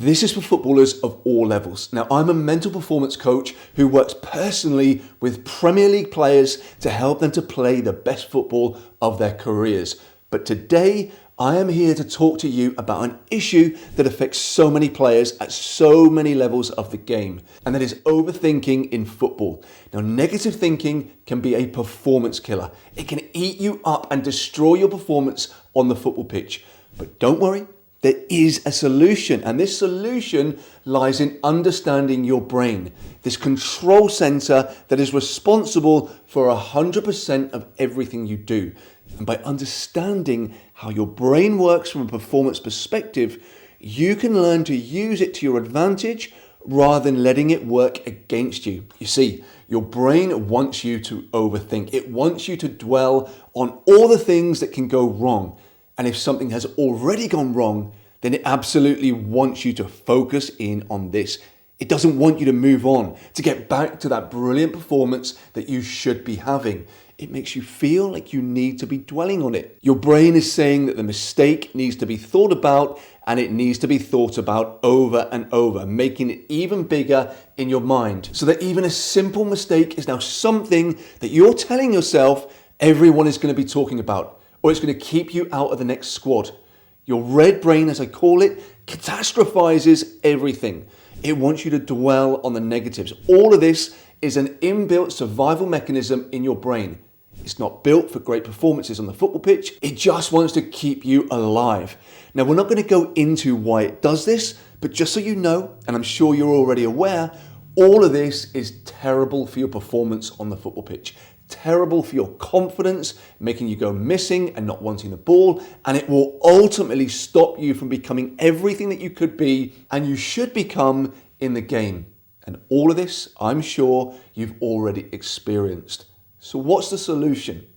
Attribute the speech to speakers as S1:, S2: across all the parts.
S1: This is for footballers of all levels. Now, I'm a mental performance coach who works personally with Premier League players to help them to play the best football of their careers. But today, I am here to talk to you about an issue that affects so many players at so many levels of the game, and that is overthinking in football. Now, negative thinking can be a performance killer. It can eat you up and destroy your performance on the football pitch. But don't worry. There is a solution, and this solution lies in understanding your brain, this control center that is responsible for 100% of everything you do. And by understanding how your brain works from a performance perspective, you can learn to use it to your advantage rather than letting it work against you. You see, your brain wants you to overthink. It wants you to dwell on all the things that can go wrong. And if something has already gone wrong, then it absolutely wants you to focus in on this. It doesn't want you to move on, to get back to that brilliant performance that you should be having. It makes you feel like you need to be dwelling on it. Your brain is saying that the mistake needs to be thought about, and it needs to be thought about over and over, making it even bigger in your mind. So that even a simple mistake is now something that you're telling yourself everyone is going to be talking about, or it's going to keep you out of the next squad. Your red brain, as I call it, catastrophizes everything. It wants you to dwell on the negatives. All of this is an inbuilt survival mechanism in your brain. It's not built for great performances on the football pitch. It just wants to keep you alive. Now, we're not going to go into why it does this, but just so you know, and I'm sure you're already aware, all of this is terrible for your performance on the football pitch. Terrible for your confidence, making you go missing and not wanting the ball, and it will ultimately stop you from becoming everything that you could be and you should become in the game. And all of this, I'm sure you've already experienced. So what's the solution?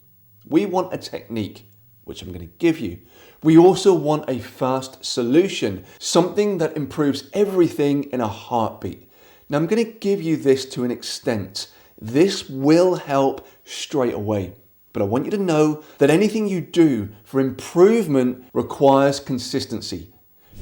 S1: We want a technique, which I'm going to give you. We also want a fast solution, something that improves everything in a heartbeat. Now, I'm going to give you this to an extent. This will help straight away. But I want you to know that anything you do for improvement requires consistency.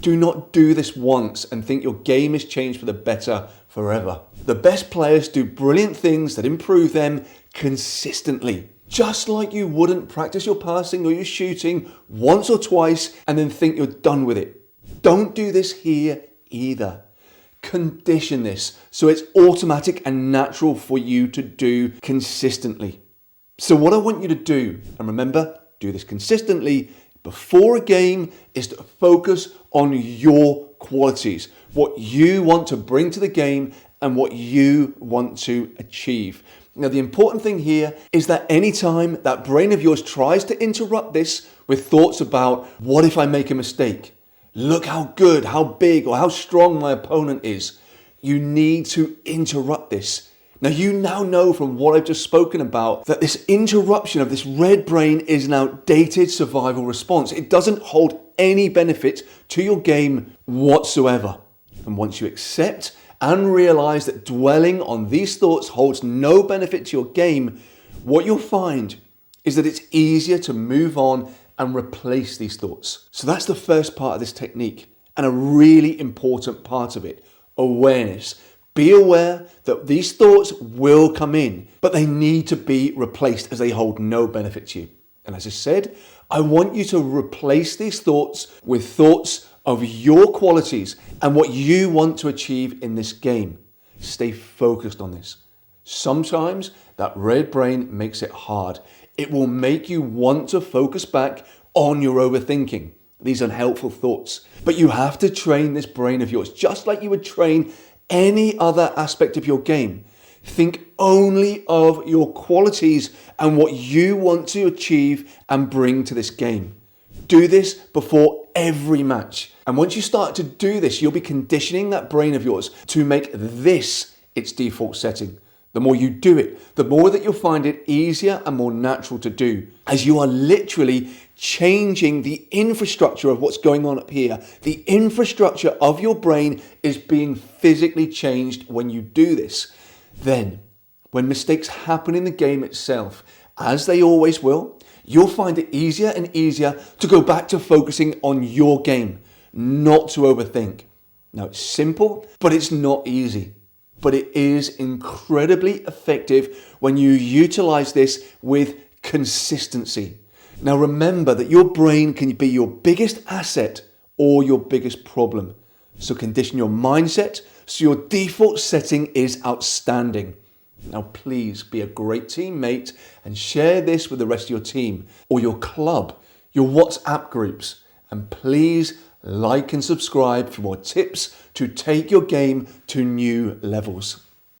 S1: Do not do this once and think your game is changed for the better forever. The best players do brilliant things that improve them consistently. Just like you wouldn't practice your passing or your shooting once or twice and then think you're done with it. Don't do this here either. Condition this so it's automatic and natural for you to do consistently. So what I want you to do, and remember, do this consistently before a game, is to focus on your qualities, what you want to bring to the game and what you want to achieve. Now, the important thing here is that anytime that brain of yours tries to interrupt this with thoughts about, what if I make a mistake? Look how good, how big, or how strong my opponent is. You need to interrupt this. Now, you now know from what I've just spoken about that this interruption of this red brain is an outdated survival response. It doesn't hold any benefit to your game whatsoever. And once you accept and realize that dwelling on these thoughts holds no benefit to your game, what you'll find is that it's easier to move on and replace these thoughts. So that's the first part of this technique, and a really important part of it, awareness. Be aware that these thoughts will come in, but they need to be replaced as they hold no benefit to you. And as I said, I want you to replace these thoughts with thoughts of your qualities and what you want to achieve in this game. Stay focused on this. Sometimes that red brain makes it hard. It will make you want to focus back on your overthinking, these unhelpful thoughts. But you have to train this brain of yours, just like you would train any other aspect of your game. Think only of your qualities and what you want to achieve and bring to this game. Do this before every match. And once you start to do this, you'll be conditioning that brain of yours to make this its default setting. The more you do it, the more that you'll find it easier and more natural to do, as you are literally changing the infrastructure of what's going on up here. The infrastructure of your brain is being physically changed when you do this. Then, when mistakes happen in the game itself, as they always will, you'll find it easier and easier to go back to focusing on your game, not to overthink. Now, it's simple, but it's not easy. But it is incredibly effective when you utilize this with consistency. Now, remember that your brain can be your biggest asset or your biggest problem. So condition your mindset so your default setting is outstanding. Now, please be a great teammate and share this with the rest of your team or your club, your WhatsApp groups. And please like and subscribe for more tips to take your game to new levels.